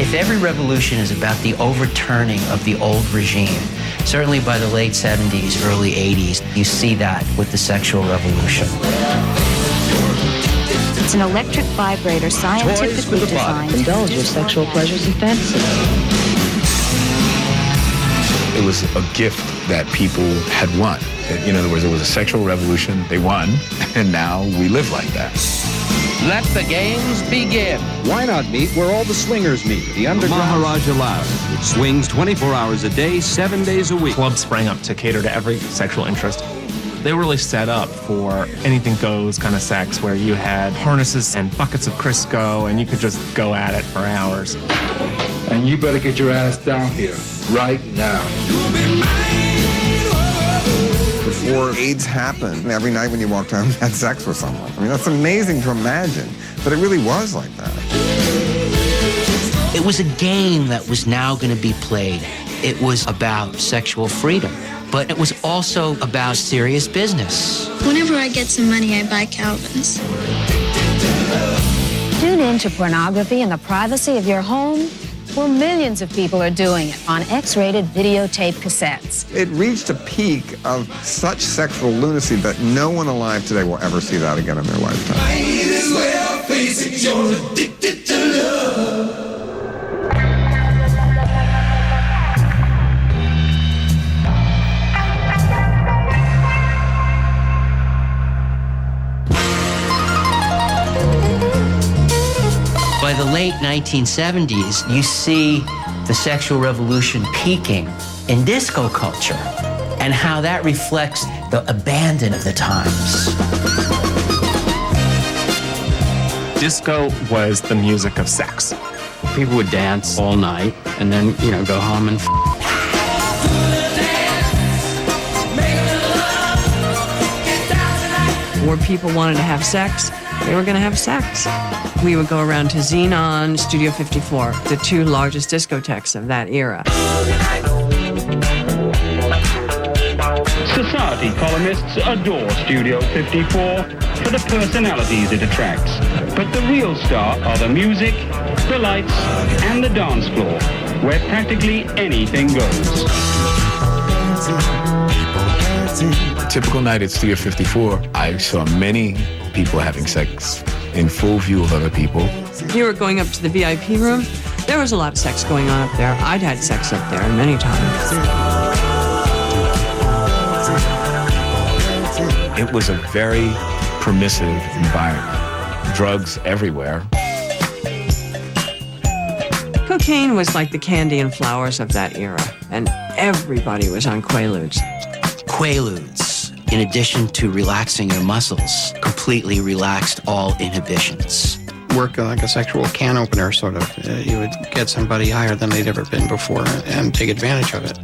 If every revolution is about the overturning of the old regime, certainly by the late 70s, early 80s, you see that with the sexual revolution. It's an electric vibrator scientifically designed. Indulge your sexual pleasures and fantasies. It was a gift that people had won. In other words, it was a sexual revolution. They won, and now we live like that. Let the games begin. Why not meet where all the swingers meet? The underground Maharaja Lounge, which swings 24 hours a day, 7 days a week. Clubs sprang up to cater to every sexual interest. They were really set up for anything goes kind of sex, where you had harnesses and buckets of Crisco, and you could just go at it for hours. And you better get your ass down here right now. Before AIDS happened, every night when you walked home, you had sex with someone. I mean, that's amazing to imagine, but it really was like that. It was a game that was now going to be played. It was about sexual freedom, but it was also about serious business. Whenever I get some money, I buy Calvins. Tune in to pornography in the privacy of your home. Well, millions of people are doing it on X-rated videotape cassettes. It reached a peak of such sexual lunacy that no one alive today will ever see that again in their lifetime. Might as well face it, you're addicted to love. By the late 1970s, you see the sexual revolution peaking in disco culture and how that reflects the abandon of the times. Disco was the music of sex. People would dance all night and then, go home and Where people wanted to have sex, they were going to have sex. We would go around to Xenon, Studio 54, the two largest discotheques of that era. Society columnists adore Studio 54 for the personalities it attracts. But the real star are the music, the lights, and the dance floor, where practically anything goes. A typical night at Studio 54, I saw many people having sex in full view of other people. You were going up to the VIP room, there was a lot of sex going on up there. I'd had sex up there many times. It was a very permissive environment. Drugs everywhere. Cocaine was like the candy and flowers of that era, and everybody was on Quaaludes. Quaaludes, in addition to relaxing your muscles, completely relaxed all inhibitions. work like a sexual can opener, sort of. You would get somebody higher than they'd ever been before and take advantage of it.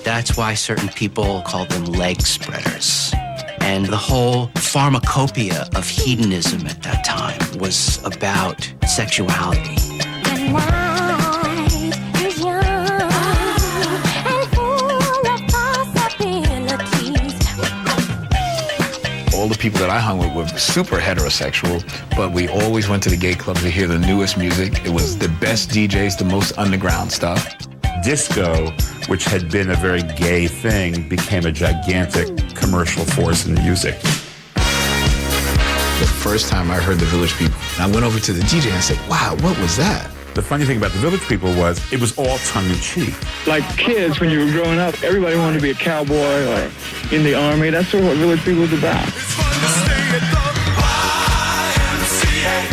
That's why certain people call them leg spreaders. And the whole pharmacopoeia of hedonism at that time was about sexuality. All the people that I hung with were super heterosexual, but we always went to the gay clubs to hear the newest music. It was the best DJs, the most underground stuff. Disco, which had been a very gay thing, became a gigantic commercial force in music. The first time I heard the Village People, I went over to the DJ and said, wow, what was that? The funny thing about the Village People was it was all tongue-in-cheek. Like kids, when you were growing up, everybody wanted to be a cowboy or in the army. That's sort of what Village People was about.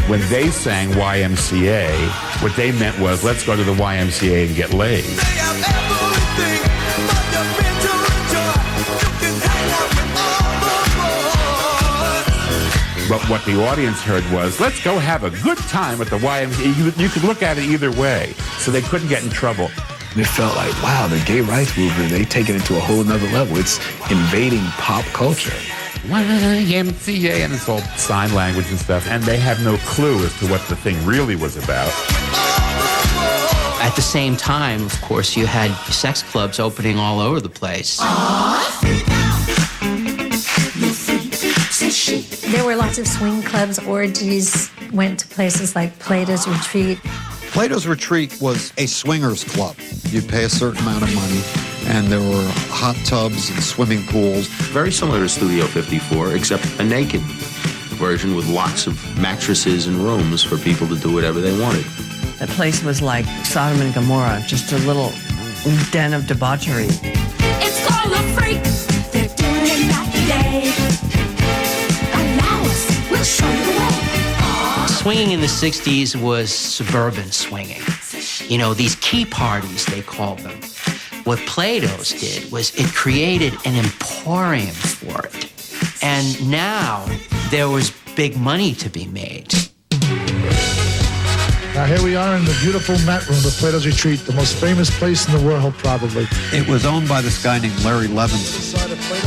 When they sang YMCA, what they meant was, let's go to the YMCA and get laid. But what the audience heard was, let's go have a good time at the YMCA. You could look at it either way, so they couldn't get in trouble. And it felt like, wow, the gay rights movement, they take it into a whole nother level. It's invading pop culture. YMCA, and it's all sign language and stuff, and they have no clue as to what the thing really was about. At the same time, of course, you had sex clubs opening all over the place. There were lots of swing clubs, orgies, went to places like Plato's Retreat. Plato's Retreat was a swingers club. You'd pay a certain amount of money, and there were hot tubs and swimming pools. Very similar to Studio 54, except a naked version with lots of mattresses and rooms for people to do whatever they wanted. The place was like Sodom and Gomorrah, just a little den of debauchery. It's called a freak. They're doing it not today. Allow us. We'll show you the way. Swinging in the 60s was suburban swinging. You know, these key parties, they called them. What Plato's did was it created an emporium for it. And now there was big money to be made. Now here we are in the beautiful mat room of Plato's Retreat, the most famous place in the world, probably. It was owned by this guy named Larry Levinson,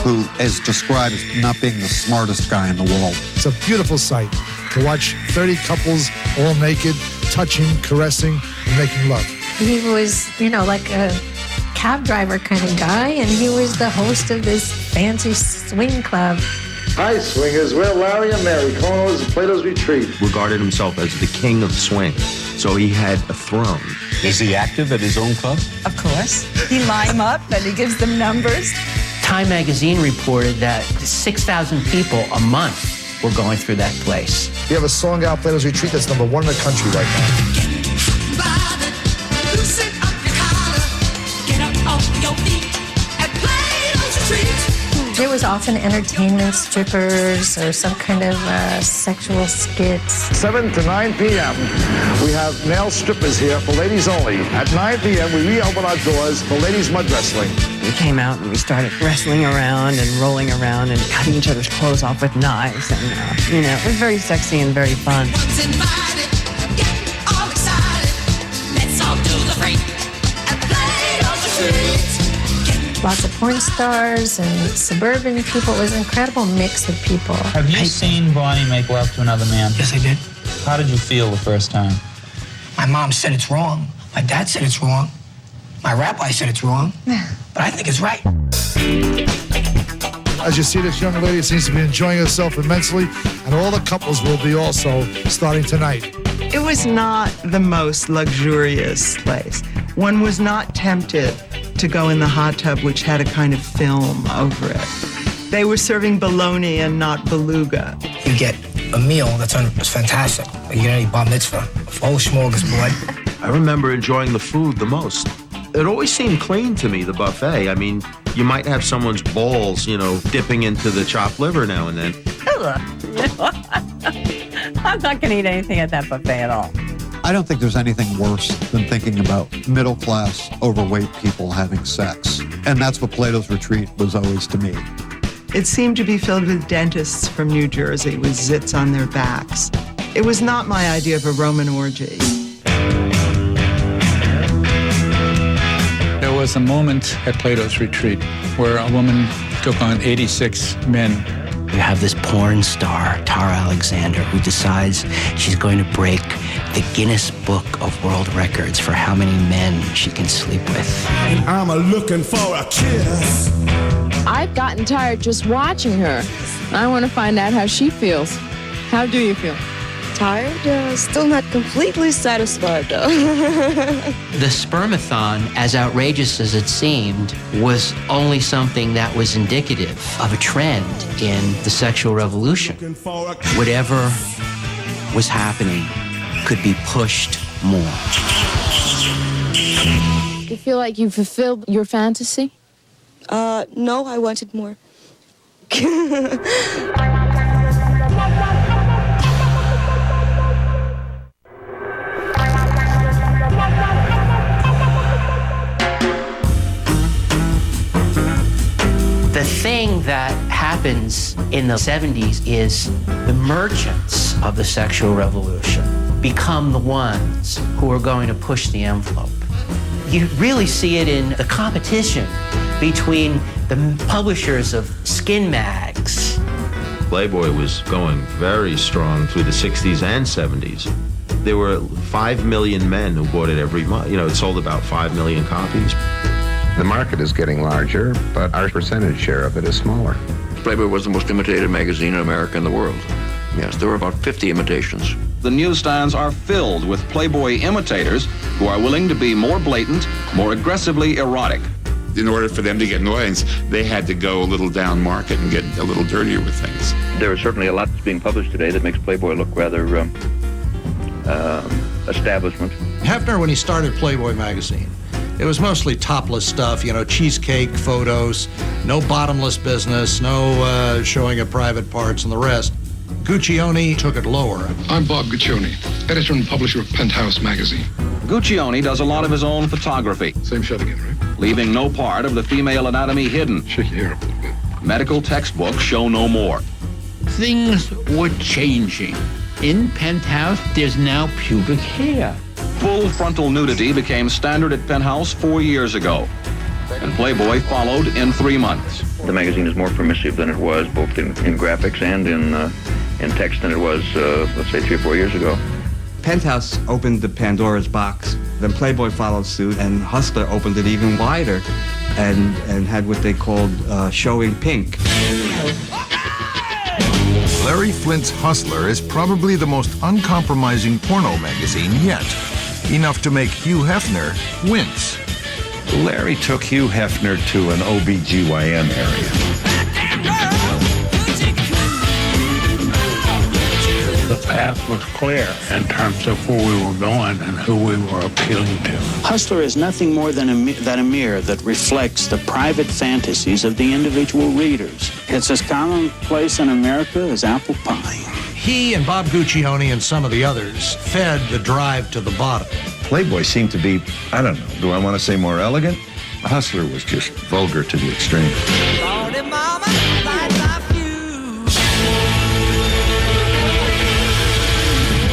who is described as not being the smartest guy in the world. It's a beautiful sight to watch 30 couples all naked, touching, caressing, and making love. He was, like a cab driver kind of guy, and he was the host of this fancy swing club. Hi, swingers. We're Larry and Mary, co-owners of Plato's Retreat. Regarded himself as the king of swing, so he had a throne. Is he active at his own club? Of course. He line them up and he gives them numbers. Time magazine reported that 6,000 people a month were going through that place. We have a song out, Plato's Retreat, that's #1 in the country right now. There was often entertainment, strippers, or some kind of sexual skits. 7 to 9 p.m. We have male strippers here for ladies only. At 9 p.m. we reopen our doors for ladies mud wrestling. We came out and we started wrestling around and rolling around and cutting each other's clothes off with knives. And, it was very sexy and very fun. All excited. Let's all do the freak and Plato's Retreat. Lots of porn stars and suburban people. It was an incredible mix of people. Have you seen Bonnie make love to another man? Yes, I did. How did you feel the first time? My mom said it's wrong. My dad said it's wrong. My rabbi said it's wrong. But I think it's right. As you see, this young lady seems to be enjoying herself immensely, and all the couples will be also starting tonight. It was not the most luxurious place. One was not tempted to go in the hot tub, which had a kind of film over it. They were serving bologna and not beluga. You get a meal that's fantastic. You get any bar mitzvah, a whole smorgasbord. I remember enjoying the food the most. It always seemed clean to me, the buffet. I mean, you might have someone's balls, dipping into the chopped liver now and then. I'm not going to eat anything at that buffet at all. I don't think there's anything worse than thinking about middle-class, overweight people having sex. And that's what Plato's Retreat was always to me. It seemed to be filled with dentists from New Jersey with zits on their backs. It was not my idea of a Roman orgy. There was a moment at Plato's Retreat where a woman took on 86 men. You have this porn star, Tara Alexander, who decides she's going to break the Guinness Book of World Records for how many men she can sleep with. I'm looking for a kiss. I've gotten tired just watching her. I want to find out how she feels. How do you feel? Tired? Still not completely satisfied, though. The spermathon, as outrageous as it seemed, was only something that was indicative of a trend in the sexual revolution. Whatever was happening could be pushed more. Do you feel like you fulfilled your fantasy? No, I wanted more. The thing that happens in the 70s is the merchants of the sexual revolution become the ones who are going to push the envelope. You really see it in the competition between the publishers of skin mags. Playboy was going very strong through the 60s and 70s. There were 5 million men who bought it every month. It sold about 5 million copies. The market is getting larger, but our percentage share of it is smaller. Playboy was the most imitated magazine in America and the world. Yes, there were about 50 imitations. The newsstands are filled with Playboy imitators who are willing to be more blatant, more aggressively erotic. In order for them to get an audience, they had to go a little down market and get a little dirtier with things. There is certainly a lot that's being published today that makes Playboy look rather establishment. Hefner, when he started Playboy magazine, it was mostly topless stuff, cheesecake photos, no bottomless business, no showing of private parts and the rest. Guccione took it lower. I'm Bob Guccione, editor and publisher of Penthouse magazine. Guccione does a lot of his own photography. Same shot again, right? Leaving no part of the female anatomy hidden. Shake your hair up a little bit. Medical textbooks show no more. Things were changing. In Penthouse, there's now pubic hair. Full frontal nudity became standard at Penthouse 4 years ago, and Playboy followed in 3 months. The magazine is more permissive than it was, both in graphics and in text than it was, let's say, 3 or 4 years ago. Penthouse opened the Pandora's box. Then Playboy followed suit, and Hustler opened it even wider and had what they called showing pink. Larry Flynt's Hustler is probably the most uncompromising porno magazine yet. Enough to make Hugh Hefner wince. Larry took Hugh Hefner to an OBGYN area. The path was clear in terms of where we were going and who we were appealing to. Hustler is nothing more than a mirror that reflects the private fantasies of the individual readers. It's as commonplace in America as apple pie. He and Bob Guccione and some of the others fed the drive to the bottom. Playboy seemed to be, I don't know, do I want to say more elegant? Hustler was just vulgar to the extreme.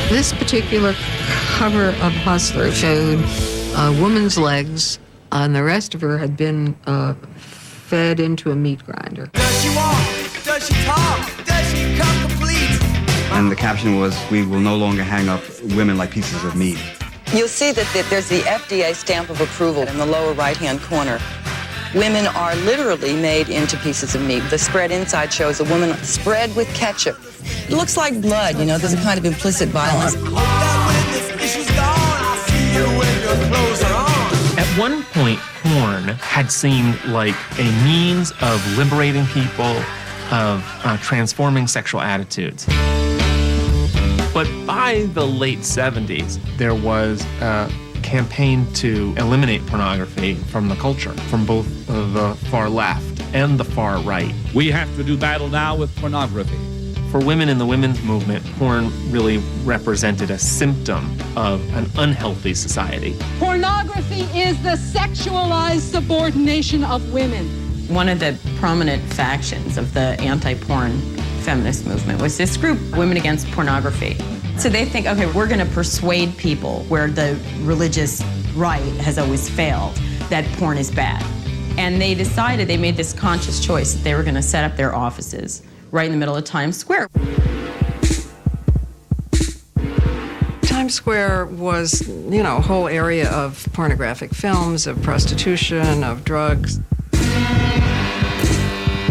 This particular cover of Hustler showed a woman's legs, and the rest of her had been fed into a meat grinder. Does she walk? Does she talk? Does she come complete? And the caption was, "We will no longer hang up women like pieces of meat." You'll see that there's the FDA stamp of approval in the lower right-hand corner. Women are literally made into pieces of meat. The spread inside shows a woman spread with ketchup. It looks like blood, there's a kind of implicit violence. At one point, porn had seemed like a means of liberating people, of transforming sexual attitudes. But by the late 70s, there was a campaign to eliminate pornography from the culture, from both the far left and the far right. We have to do battle now with pornography. For women in the women's movement, porn really represented a symptom of an unhealthy society. Pornography is the sexualized subordination of women. One of the prominent factions of the anti-porn feminist movement was this group, Women Against Pornography. So they think, okay, we're going to persuade people where the religious right has always failed, that porn is bad. And they decided, they made this conscious choice that they were going to set up their offices right in the middle of Times Square. Times Square was, a whole area of pornographic films, of prostitution, of drugs.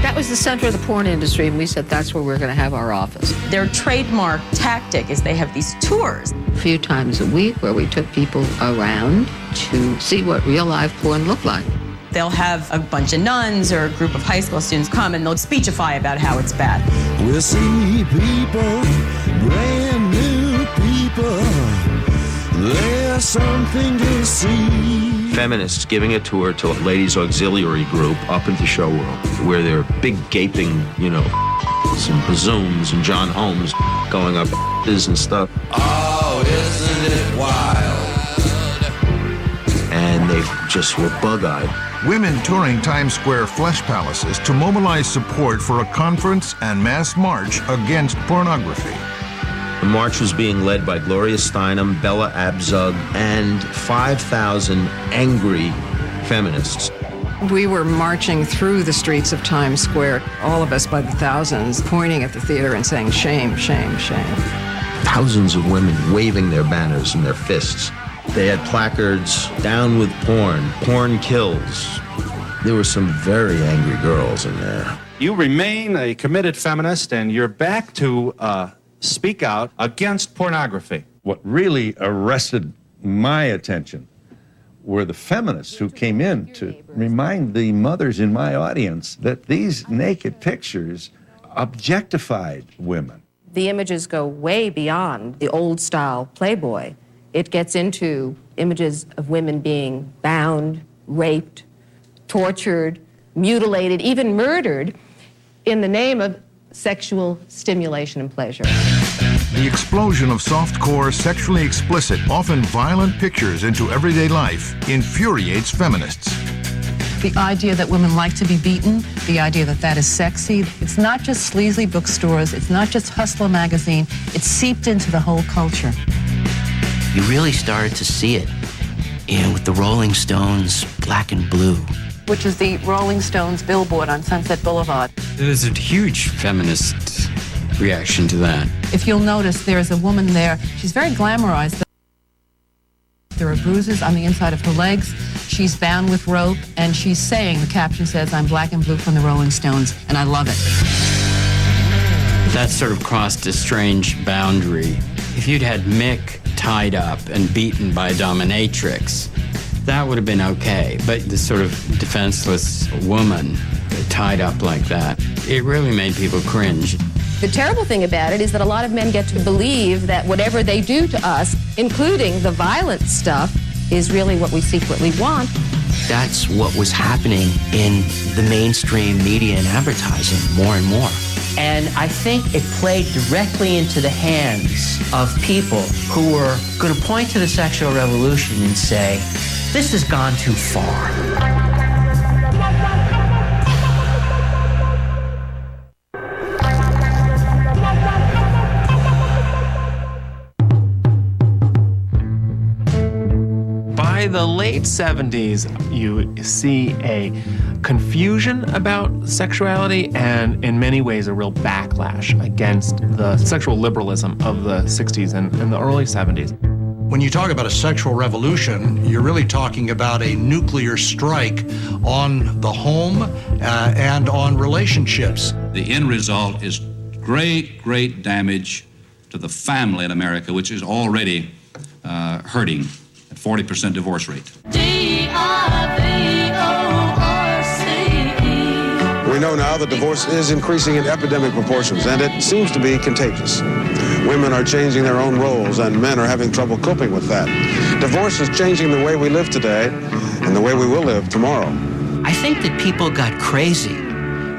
That was the center of the porn industry, and we said that's where we're going to have our office. Their trademark tactic is they have these tours. A few times a week where we took people around to see what real life porn looked like. They'll have a bunch of nuns or a group of high school students come and they'll speechify about how it's bad. We'll see people, brand new people. There's something to see. Feminists giving a tour to a ladies' auxiliary group up into Showroom, where there are big gaping, and bazooms and John Holmes going up and stuff. Oh, isn't it wild? And they just were bug-eyed. Women touring Times Square flesh palaces to mobilize support for a conference and mass march against pornography. The march was being led by Gloria Steinem, Bella Abzug, and 5,000 angry feminists. We were marching through the streets of Times Square, all of us by the thousands, pointing at the theater and saying, shame, shame, shame. Thousands of women waving their banners in their fists. They had placards, down with porn, porn kills. There were some very angry girls in there. You remain a committed feminist, and you're back to speak out against pornography. What really arrested my attention were the feminists who came in to remind the mothers in my audience that these naked pictures objectified women. The images go way beyond the old-style Playboy. It gets into images of women being bound, raped, tortured, mutilated, even murdered in the name of sexual stimulation and pleasure. The explosion of softcore, sexually explicit, often violent pictures into everyday life infuriates feminists. The idea that women like to be beaten, the idea that that is sexy, it's not just sleazy bookstores, it's not just Hustler magazine, it's seeped into the whole culture. You really started to see it, with the Rolling Stones' Black and Blue. Which is the Rolling Stones billboard on Sunset Boulevard. There's a huge feminist reaction to that. If you'll notice, there's a woman there. She's very glamorized. There are bruises on the inside of her legs. She's bound with rope, and she's saying, the caption says, "I'm black and blue from the Rolling Stones," and I love it. That sort of crossed a strange boundary. If you'd had Mick tied up and beaten by a dominatrix, that would have been okay. But this sort of defenseless woman tied up like that, it really made people cringe. The terrible thing about it is that a lot of men get to believe that whatever they do to us, including the violent stuff, is really what we secretly want. That's what was happening in the mainstream media and advertising more and more. And I think it played directly into the hands of people who were going to point to the sexual revolution and say, this has gone too far. By the late 70s, you see a confusion about sexuality and, in many ways, a real backlash against the sexual liberalism of the 60s and the early 70s. When you talk about a sexual revolution, you're really talking about a nuclear strike on the home and on relationships. The end result is great, great damage to the family in America, which is already hurting at 40% divorce rate. We know now that divorce is increasing in epidemic proportions, and it seems to be contagious. Women are changing their own roles, and men are having trouble coping with that. Divorce is changing the way we live today and the way we will live tomorrow. I think that people got crazy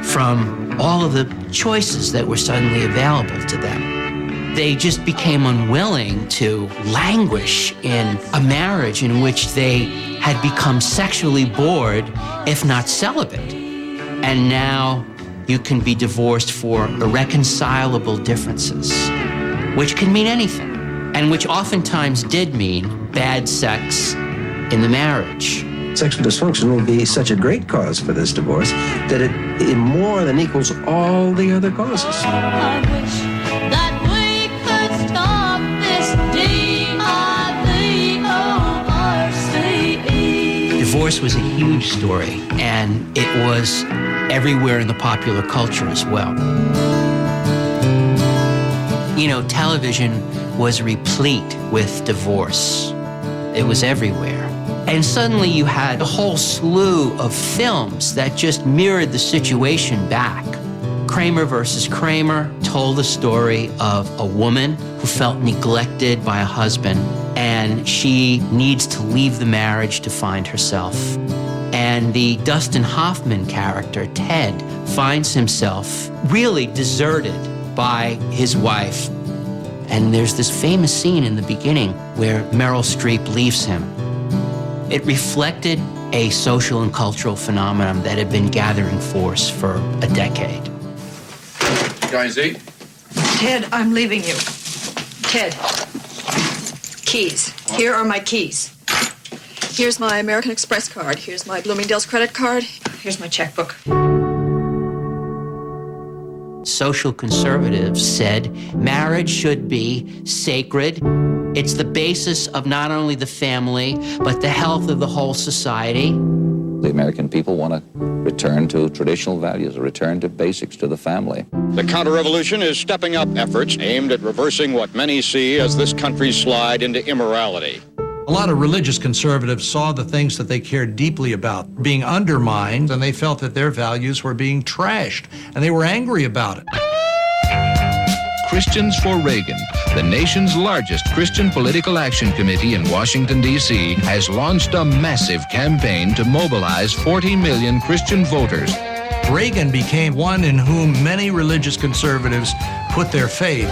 from all of the choices that were suddenly available to them. They just became unwilling to languish in a marriage in which they had become sexually bored, if not celibate. And now you can be divorced for irreconcilable differences, which can mean anything, and which oftentimes did mean bad sex in the marriage. Sexual dysfunction will be such a great cause for this divorce that it more than equals all the other causes. I wish that we could stop this divorce. Divorce was a huge story, and it was everywhere in the popular culture as well. You know, television was replete with divorce. It was everywhere. And suddenly you had a whole slew of films that just mirrored the situation back. Kramer versus Kramer told the story of a woman who felt neglected by a husband, and she needs to leave the marriage to find herself. And the Dustin Hoffman character, Ted, finds himself really deserted by his wife. And there's this famous scene in the beginning where Meryl Streep leaves him. It reflected a social and cultural phenomenon that had been gathering force for a decade. Guys, eat. Ted, I'm leaving you. Ted, keys. Here are my keys. Here's my American Express card. Here's my Bloomingdale's credit card. Here's my checkbook. Social conservatives said marriage should be sacred. It's the basis of not only the family, but the health of the whole society. The American people want to return to traditional values, a return to basics, to the family. The counter-revolution is stepping up efforts aimed at reversing what many see as this country's slide into immorality. A lot of religious conservatives saw the things that they cared deeply about being undermined, and they felt that their values were being trashed, and they were angry about it. Christians for Reagan, the nation's largest Christian political action committee in Washington, D.C., has launched a massive campaign to mobilize 40 million Christian voters. Reagan became one in whom many religious conservatives put their faith.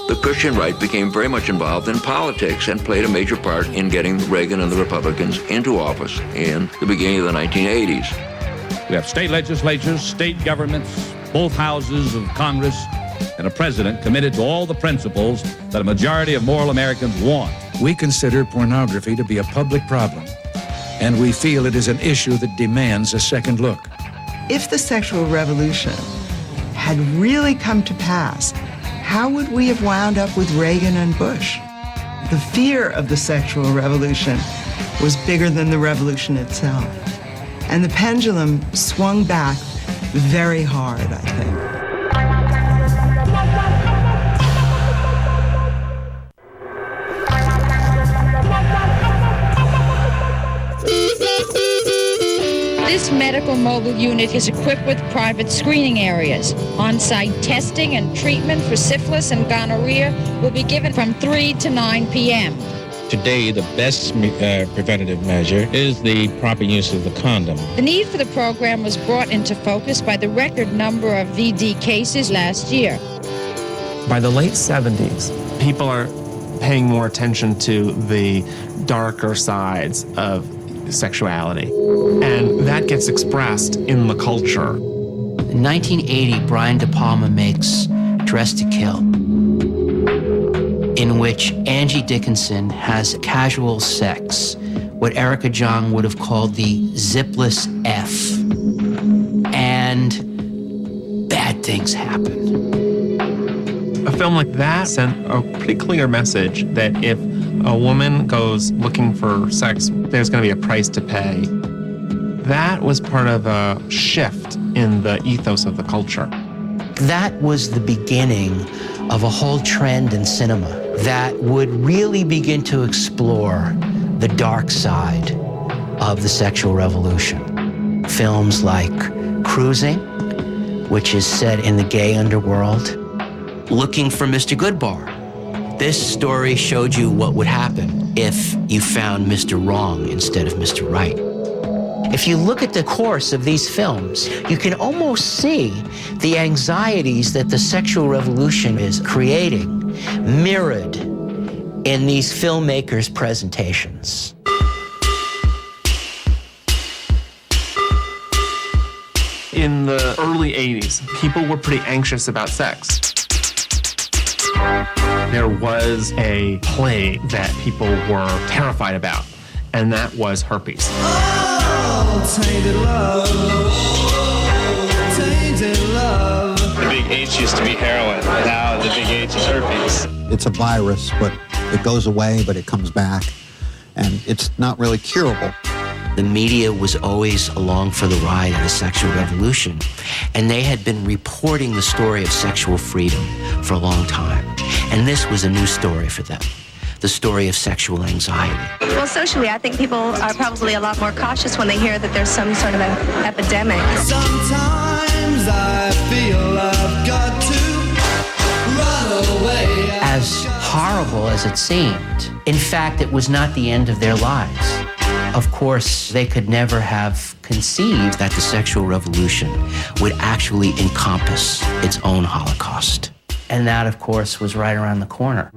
The Christian right became very much involved in politics and played a major part in getting Reagan and the Republicans into office in the beginning of the 1980s. We have state legislatures, state governments, both houses of Congress, and a president committed to all the principles that a majority of moral Americans want. We consider pornography to be a public problem, and we feel it is an issue that demands a second look. If the sexual revolution had really come to pass, how would we have wound up with Reagan and Bush? The fear of the sexual revolution was bigger than the revolution itself. And the pendulum swung back very hard, I think. This medical mobile unit is equipped with private screening areas. On-site testing and treatment for syphilis and gonorrhea will be given from 3 to 9 p.m. Today, the best preventative measure is the proper use of the condom. The need for the program was brought into focus by the record number of VD cases last year. By the late 70s, people are paying more attention to the darker sides of sexuality, and that gets expressed in the culture. In 1980, Brian De Palma makes Dress to Kill, in which Angie Dickinson has casual sex, what Erica Jong would have called the zipless F, and bad things happen. A film like that sent a pretty clear message that if a woman goes looking for sex, there's going to be a price to pay. That was part of a shift in the ethos of the culture. That was the beginning of a whole trend in cinema that would really begin to explore the dark side of the sexual revolution. Films like Cruising, which is set in the gay underworld, Looking for Mr. Goodbar. This story showed you what would happen if you found Mr. Wrong instead of Mr. Right. If you look at the course of these films, you can almost see the anxieties that the sexual revolution is creating mirrored in these filmmakers' presentations. In the early 80s, people were pretty anxious about sex. There was a plague that people were terrified about, and that was herpes. Oh, tainted love. Tainted love. The big H used to be heroin. Now the big H is herpes. It's a virus, but it goes away, but it comes back, and it's not really curable. The media was always along for the ride of the sexual revolution, and they had been reporting the story of sexual freedom for a long time. And this was a new story for them, the story of sexual anxiety. Well, socially, I think people are probably a lot more cautious when they hear that there's some sort of an epidemic. Sometimes I feel I've got to run away. As horrible as it seemed, in fact, it was not the end of their lives. Of course, they could never have conceived that the sexual revolution would actually encompass its own Holocaust. And that, of course, was right around the corner.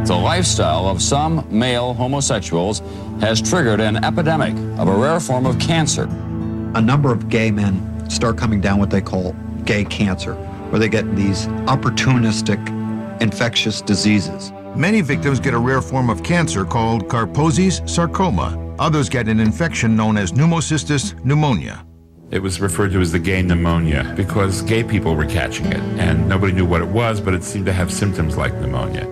The lifestyle of some male homosexuals has triggered an epidemic of a rare form of cancer. A number of gay men start coming down what they call gay cancer, where they get these opportunistic infectious diseases. Many victims get a rare form of cancer called Kaposi's sarcoma. Others get an infection known as pneumocystis pneumonia. It was referred to as the gay pneumonia because gay people were catching it, and nobody knew what it was, but it seemed to have symptoms like pneumonia.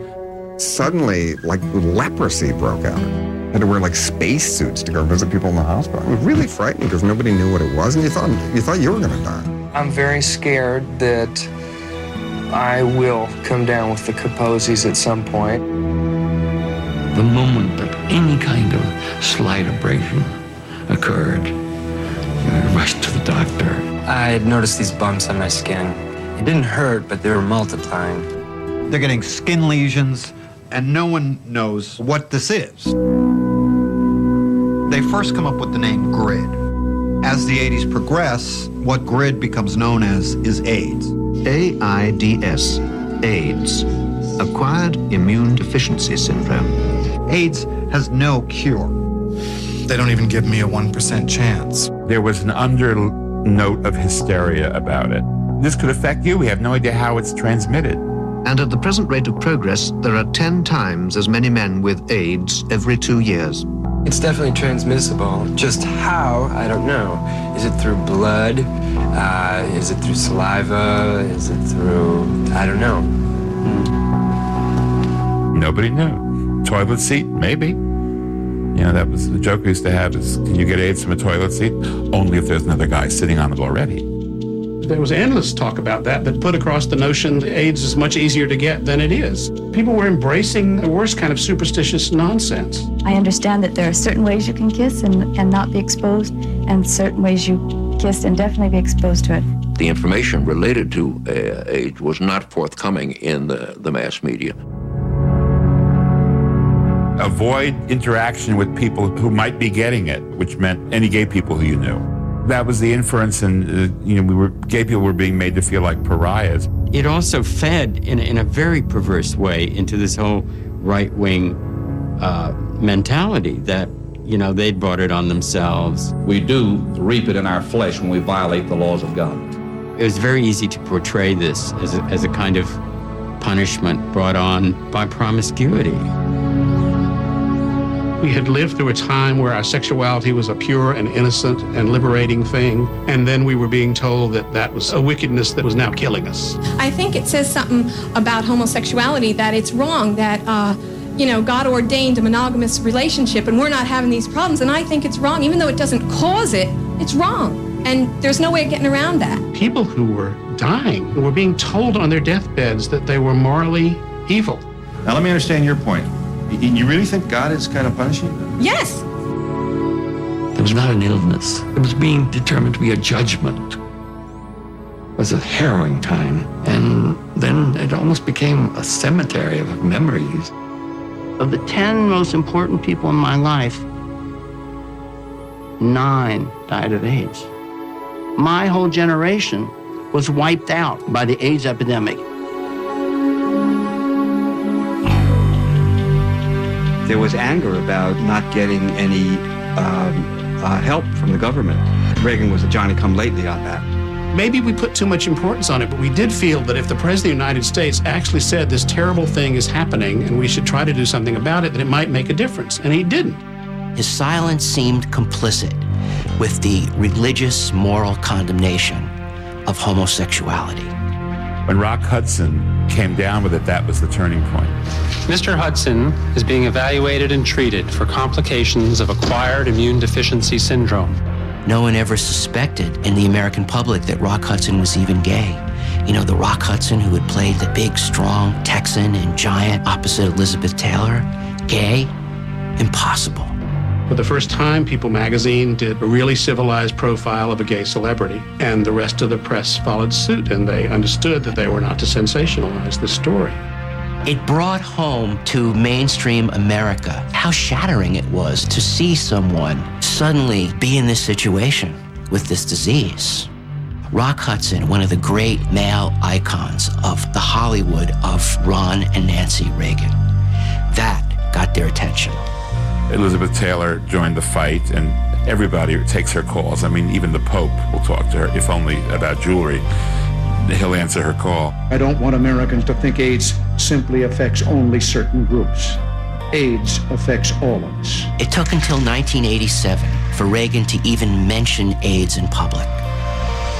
Suddenly, like leprosy broke out. I had to wear like spacesuits to go visit people in the hospital. It was really frightening because nobody knew what it was, and you thought you were going to die. I'm very scared that I will come down with the Kaposi's at some point. The moment that any kind of slight abrasion occurred, I rushed to the doctor. I had noticed these bumps on my skin. It didn't hurt, but they were multiplying. They're getting skin lesions, and no one knows what this is. They first come up with the name GRID. As the 80s progress, what GRID becomes known as is AIDS. AIDS, AIDS, Acquired Immune Deficiency Syndrome. AIDS has no cure. They don't even give me a 1% chance. There was an undernote of hysteria about it. This could affect you. We have no idea how it's transmitted. And at the present rate of progress, there are 10 times as many men with AIDS every 2 years. It's definitely transmissible. Just how, I don't know. Is it through blood? Is it through saliva? Is it through, I don't know. Nobody knew. Toilet seat? Maybe. You know, that was the joke we used to have is, can you get AIDS from a toilet seat? Only if there's another guy sitting on it already. There was endless talk about that put across the notion that AIDS is much easier to get than it is. People were embracing the worst kind of superstitious nonsense. I understand that there are certain ways you can kiss and not be exposed, and certain ways you kiss and definitely be exposed to it. The information related to AIDS was not forthcoming in the mass media. Avoid interaction with people who might be getting it, which meant any gay people who you knew. That was the inference, and gay people were being made to feel like pariahs. It also fed in a very perverse way into this whole right-wing mentality that, they'd brought it on themselves. We do reap it in our flesh when we violate the laws of God. It was very easy to portray this as a kind of punishment brought on by promiscuity. We had lived through a time where our sexuality was a pure and innocent and liberating thing, and then we were being told that that was a wickedness that was now killing us. I think it says something about homosexuality, that it's wrong, that, God ordained a monogamous relationship and we're not having these problems, and I think it's wrong. Even though it doesn't cause it, it's wrong, and there's no way of getting around that. People who were dying were being told on their deathbeds that they were morally evil. Now let me understand your point. You really think God is kind of punishing them? Yes. It was not an illness. It was being determined to be a judgment. It was a harrowing time. And then it almost became a cemetery of memories. Of the 10 most important people in my life, 9 died of AIDS. My whole generation was wiped out by the AIDS epidemic. There was anger about not getting any help from the government. Reagan was a Johnny-come-lately on that. Maybe we put too much importance on it, but we did feel that if the President of the United States actually said this terrible thing is happening and we should try to do something about it, that it might make a difference, and he didn't. His silence seemed complicit with the religious moral condemnation of homosexuality. When Rock Hudson came down with it, that was the turning point. Mr. Hudson is being evaluated and treated for complications of acquired immune deficiency syndrome. No one ever suspected in the American public that Rock Hudson was even gay. The Rock Hudson who had played the big, strong Texan and giant opposite Elizabeth Taylor, gay? Impossible. For the first time, People magazine did a really civilized profile of a gay celebrity, and the rest of the press followed suit, and they understood that they were not to sensationalize the story. It brought home to mainstream America how shattering it was to see someone suddenly be in this situation with this disease. Rock Hudson, one of the great male icons of the Hollywood of Ron and Nancy Reagan, that got their attention. Elizabeth Taylor joined the fight, and everybody takes her calls. I mean, even the Pope will talk to her, if only about jewelry. He'll answer her call. I don't want Americans to think AIDS simply affects only certain groups. AIDS affects all of us. It took until 1987 for Reagan to even mention AIDS in public.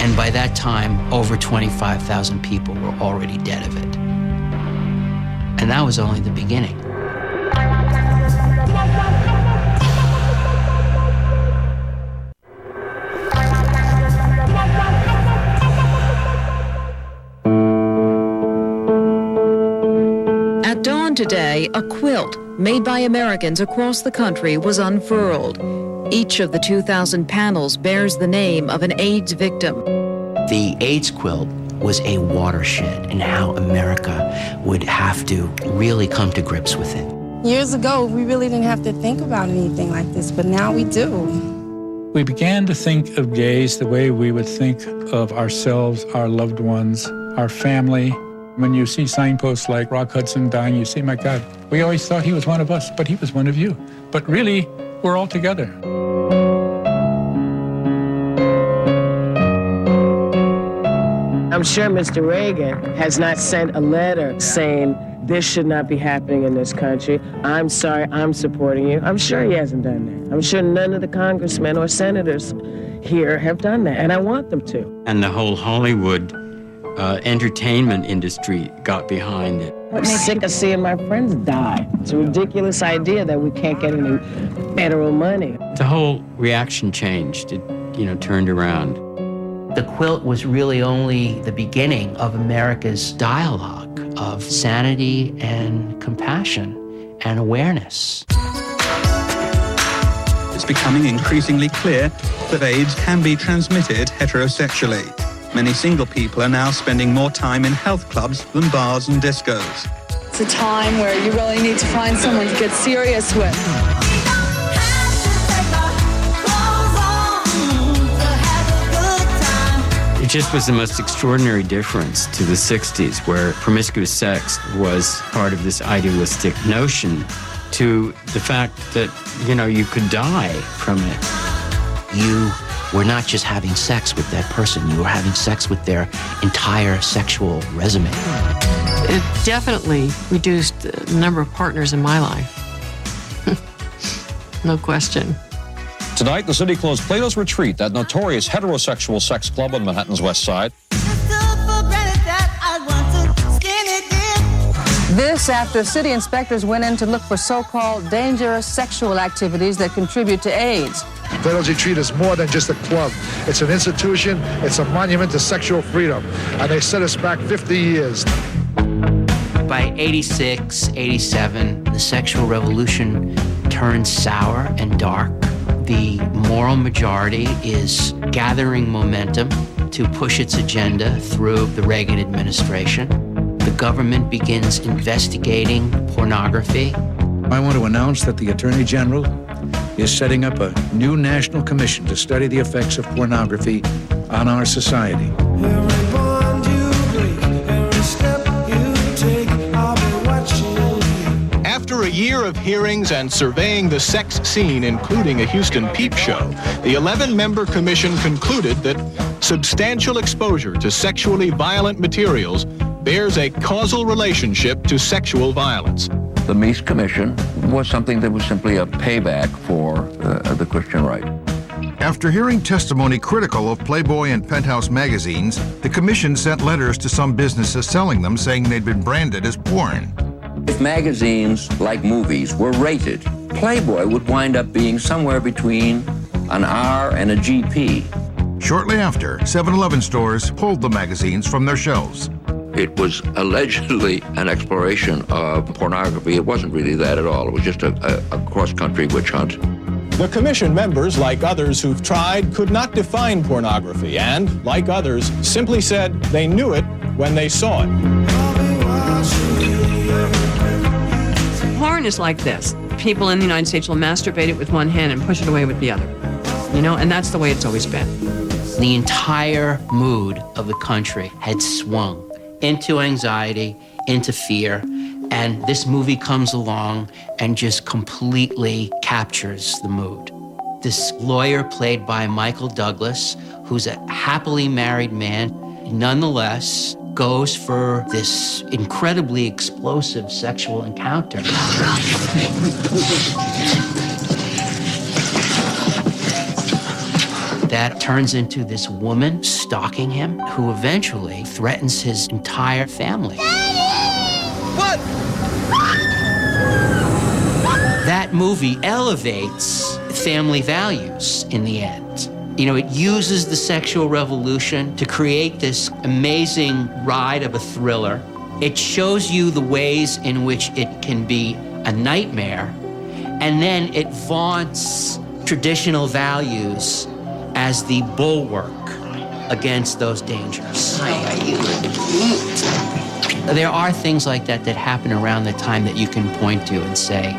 And by that time, over 25,000 people were already dead of it. And that was only the beginning. At dawn today, a quilt made by Americans across the country was unfurled. Each of the 2,000 panels bears the name of an AIDS victim. The AIDS quilt was a watershed in how America would have to really come to grips with it. Years ago, we really didn't have to think about anything like this, but now we do. We began to think of gays the way we would think of ourselves, our loved ones, our family. When you see signposts like Rock Hudson dying, you say, my God, we always thought he was one of us, but he was one of you. But really, we're all together. I'm sure Mr. Reagan has not sent a letter saying this should not be happening in this country. I'm sorry, I'm supporting you. I'm sure he hasn't done that. I'm sure none of the congressmen or senators here have done that, and I want them to. And the whole Hollywood entertainment industry got behind it. I'm sick of seeing my friends die. It's a ridiculous idea that we can't get any federal money. The whole reaction changed. It, turned around. The quilt was really only the beginning of America's dialogue of sanity and compassion and awareness. It's becoming increasingly clear that AIDS can be transmitted heterosexually. Many single people are now spending more time in health clubs than bars and discos. It's a time where you really need to find someone to get serious with. It just was the most extraordinary difference to the 60s, where promiscuous sex was part of this idealistic notion, to the fact that, you could die from it. You were not just having sex with that person, you were having sex with their entire sexual resume. It definitely reduced the number of partners in my life. No question. Tonight, the city closed Plato's Retreat, that notorious heterosexual sex club on Manhattan's West Side. This after city inspectors went in to look for so-called dangerous sexual activities that contribute to AIDS. Plato's Retreat is more than just a club. It's an institution, it's a monument to sexual freedom, and they set us back 50 years. By 86, 87, the sexual revolution turns sour and dark. The moral majority is gathering momentum to push its agenda through the Reagan administration. The government begins investigating pornography. I want to announce that the Attorney General is setting up a new national commission to study the effects of pornography on our society. After a year of hearings and surveying the sex scene, including a Houston peep show, the 11-member commission concluded that substantial exposure to sexually violent materials bears a causal relationship to sexual violence. The Meese Commission was something that was simply a payback for the Christian right. After hearing testimony critical of Playboy and Penthouse magazines, the commission sent letters to some businesses selling them, saying they'd been branded as porn. If magazines, like movies, were rated, Playboy would wind up being somewhere between an R and a GP. Shortly after, 7-Eleven stores pulled the magazines from their shelves. It was allegedly an exploration of pornography. It wasn't really that at all. It was just a cross-country witch hunt. The commission members, like others who've tried, could not define pornography and, like others, simply said they knew it when they saw it. Porn is like this. People in the United States will masturbate it with one hand and push it away with the other. And that's the way it's always been. The entire mood of the country had swung into anxiety, into fear, and this movie comes along and just completely captures the mood. This lawyer played by Michael Douglas, who's a happily married man, nonetheless goes for this incredibly explosive sexual encounter. that turns into this woman stalking him who eventually threatens his entire family. What? That movie elevates family values in the end. You know, it uses the sexual revolution to create this amazing ride of a thriller. It shows you the ways in which it can be a nightmare, and then it vaunts traditional values as the bulwark against those dangers. There are things like that that happen around the time that you can point to and say,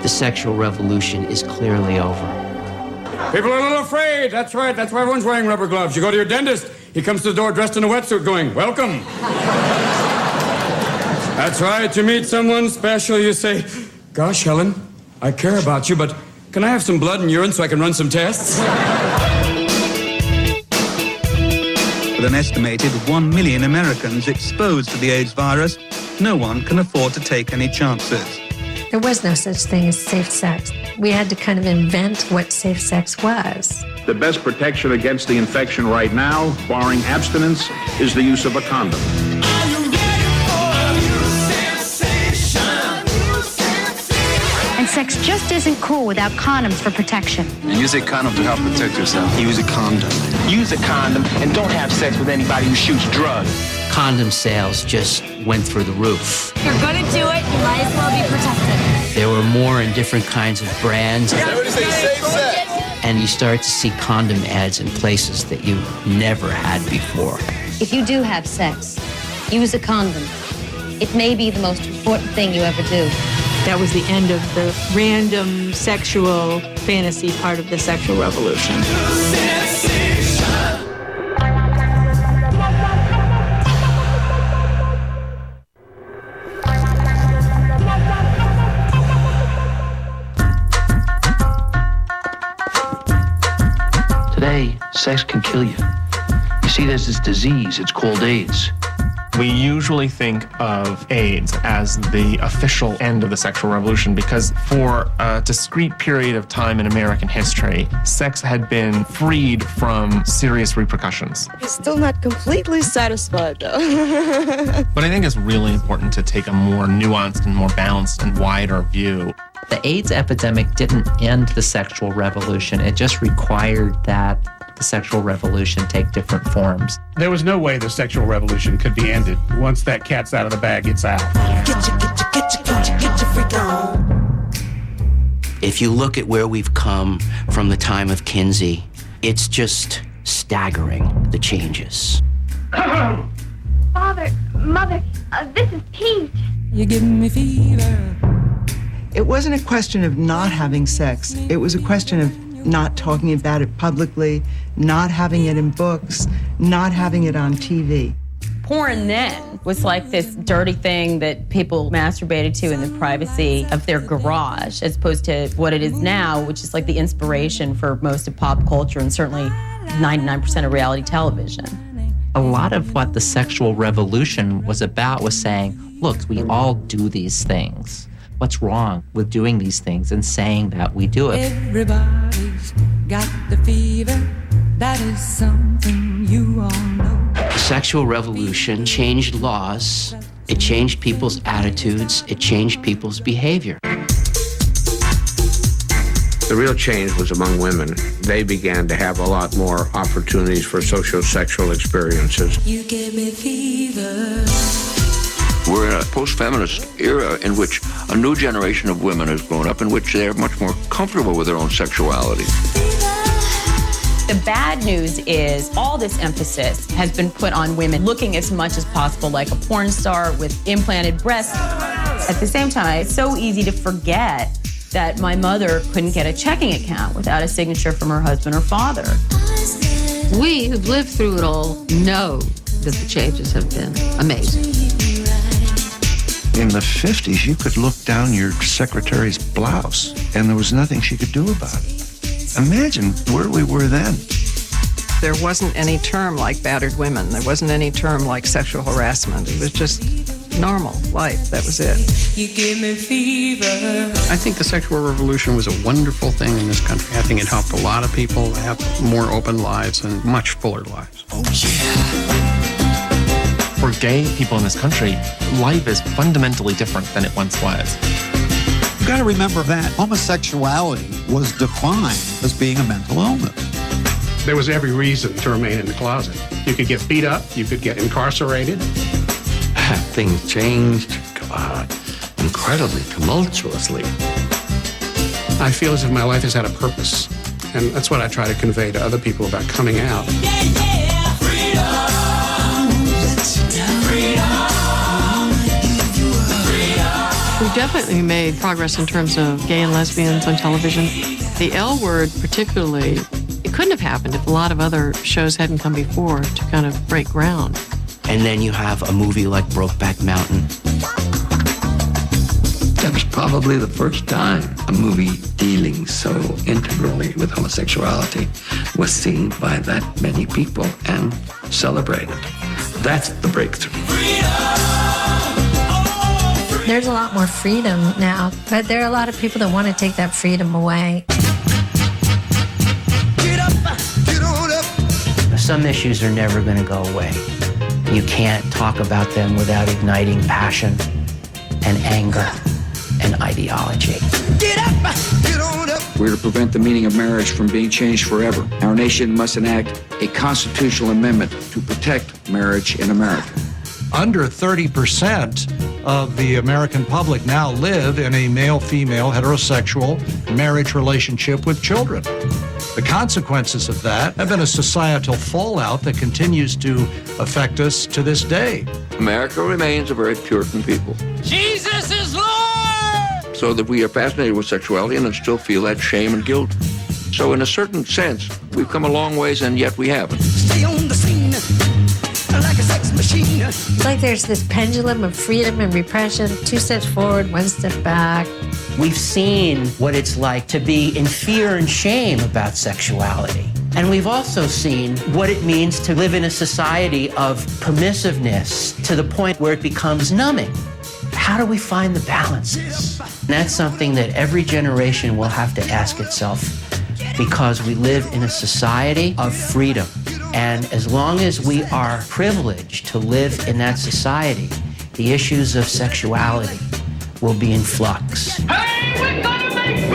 the sexual revolution is clearly over. People are a little afraid. That's right. That's why everyone's wearing rubber gloves. You go to your dentist, he comes to the door dressed in a wetsuit going, welcome. That's right. You meet someone special, you say, gosh, Helen, I care about you, but can I have some blood and urine so I can run some tests? With an estimated 1 million Americans exposed to the AIDS virus, no one can afford to take any chances. There was no such thing as safe sex. We had to kind of invent what safe sex was. The best protection against the infection right now, barring abstinence, is the use of a condom. And sex just isn't cool without condoms for protection. Use a condom to help protect yourself. Use a condom. Use a condom and don't have sex with anybody who shoots drugs. Condom sales just went through the roof. If you're gonna do it, you might as well be protected. There were more and different kinds of brands. And you start to see condom ads in places that you never had before. If you do have sex, use a condom. It may be the most important thing you ever do. That was the end of the random sexual fantasy part of the sexual revolution. Today, sex can kill you. You see, there's this disease, it's called AIDS. We usually think of AIDS as the official end of the sexual revolution because for a discrete period of time in American history, sex had been freed from serious repercussions. I'm still not completely satisfied, though. But I think it's really important to take a more nuanced and more balanced and wider view. The AIDS epidemic didn't end the sexual revolution. It just required that the sexual revolution take different forms. There was no way the sexual revolution could be ended. Once that cat's out of the bag, it's out. Get your freak on. If you look at where we've come from the time of Kinsey, it's just staggering, the changes. Father, Mother, this is Pete. You're giving me fever. It wasn't a question of not having sex. It was a question of not talking about it publicly, not having it in books, not having it on TV. Porn then was like this dirty thing that people masturbated to in the privacy of their garage, as opposed to what it is now, which is like the inspiration for most of pop culture and certainly 99% of reality television. A lot of what the sexual revolution was about was saying, look, we all do these things. What's wrong with doing these things and saying that we do it? Everybody's got the fever. That is something you all know. The sexual revolution changed laws, it changed people's attitudes, it changed people's behavior. The real change was among women. They began to have a lot more opportunities for socio-sexual experiences. You give me fever. We're in a post-feminist era in which a new generation of women has grown up in which they're much more comfortable with their own sexuality. The bad news is all this emphasis has been put on women looking as much as possible like a porn star with implanted breasts. At the same time, it's so easy to forget that my mother couldn't get a checking account without a signature from her husband or father. We who've lived through it all know that the changes have been amazing. In the 50s, you could look down your secretary's blouse, and there was nothing she could do about it. Imagine where we were then. There wasn't any term like battered women. There wasn't any term like sexual harassment. It was just normal life. That was it. You give me fever. I think the sexual revolution was a wonderful thing in this country. I think it helped a lot of people have more open lives and much fuller lives. For gay people in this country, life is fundamentally different than it once was. You've got to remember that homosexuality was defined as being a mental illness. There was every reason to remain in the closet. You could get beat up, you could get incarcerated. Things changed, incredibly tumultuously. I feel as if my life has had a purpose, and that's what I try to convey to other people about coming out. We've definitely made progress in terms of gay and lesbians on television. The L Word particularly, it couldn't have happened if a lot of other shows hadn't come before to kind of break ground. And then you have a movie like Brokeback Mountain. That was probably the first time a movie dealing so integrally with homosexuality was seen by that many people and celebrated. That's the breakthrough. There's a lot more freedom now, but there are a lot of people that want to take that freedom away. Some issues are never going to go away. You can't talk about them without igniting passion and anger and ideology. We're to prevent the meaning of marriage from being changed forever. Our nation must enact a constitutional amendment to protect marriage in America. Under 30% of the American public now live in a male-female heterosexual marriage relationship with children. The consequences of that have been a societal fallout that continues to affect us to this day. America remains a very Puritan people. Jesus is Lord! So that we are fascinated with sexuality and still feel that shame and guilt. So in a certain sense, we've come a long ways and yet we haven't. Stay on the scene like a sex machine. It's like there's this pendulum of freedom and repression, 2 steps forward, 1 step back. We've seen what it's like to be in fear and shame about sexuality. And we've also seen what it means to live in a society of permissiveness to the point where it becomes numbing. How do we find the balances? And that's something that every generation will have to ask itself, because we live in a society of freedom. And as long as we are privileged to live in that society, the issues of sexuality will be in flux. Hey, we're gonna make